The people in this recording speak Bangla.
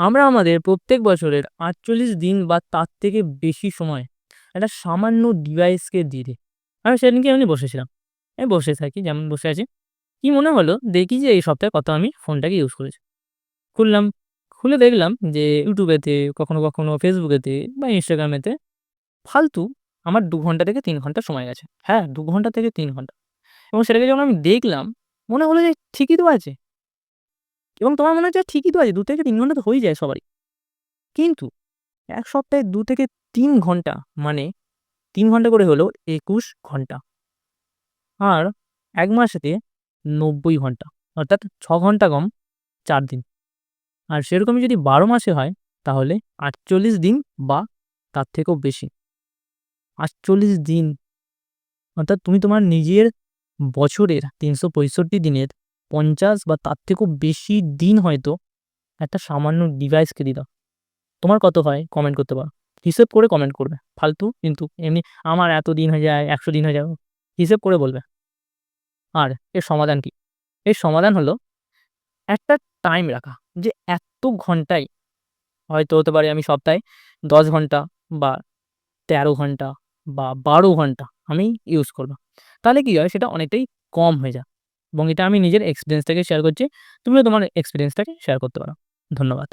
আমরা আমাদের প্রত্যেক বছরের ৪৮ দিন বা তার থেকে বেশি সময় একটা সামান্য ডিভাইসকে দিয়ে দিই। আমি সেদিনকে এমনি বসেছিলাম। আমি বসে থাকি, যেমন বসে আছি। কি মনে হলো, দেখি যে এই সপ্তাহে কত আমি ফোনটাকে ইউজ করেছি। খুললাম, খুলে দেখলাম যে YouTube এতে, কখনো, কখনো Facebook এতে বা Instagram এতে ফালতু আমার ২ ঘন্টা থেকে ৩ ঘন্টা সময় গেছে। হ্যাঁ, ২ ঘন্টা থেকে ৩ ঘন্টা। এবং সেটাকে যখন আমি দেখলাম, মনে হলো যে ঠিকই তো আছে। এবং তোমার মনে হচ্ছে ঠিকই তো আছে, ২ থেকে ৩ ঘন্টা তো হয়েই যায় সবারই। কিন্তু ১ সপ্তাহে ২ থেকে ৩ ঘন্টা, মানে ৩ ঘন্টা করে হলো ২১ ঘন্টা। আর ১ মাসেতে ৯০ ঘন্টা। অর্থাৎ ৬ ঘন্টা কম ৪ দিন। আর সেরকমই যদি ১২ মাসে হয় তাহলে ৪৮ দিন বা তার থেকেও বেশি। ৪৮ দিন, অর্থাৎ তুমি তোমার নিজের বছরের ৩৬৫ দিনের ৫০ বা তার থেকেও বেশি দিন হয়তো একটা সামান্য ডিভাইসকে দিলা। তোমার কত হয় কমেন্ট করতে পারো। হিসেব করে কমেন্ট করবে। ফালতু কিন্তু এমনি আমার এত দিন হয়ে যায়, ১০০ দিন হয়ে যায়, হিসেব করে বলবে। আর এর সমাধান কি? এর সমাধান হলো একটা টাইম রাখা। যে এত ঘন্টায়, হয়তো হতে পারে আমি সপ্তাহে ১০ ঘন্টা বা ১৩ ঘন্টা বা ১২ ঘন্টা আমি ইউজ করব। তাহলে কি হয়, সেটা অনেকটাই কম হয়ে যায়। এবং এটা আমি নিজের এক্সপেরিয়েন্স থেকে শেয়ার করছি। তুমিও তোমার এক্সপেরিয়েন্সটাকে শেয়ার করতে পারো। ধন্যবাদ।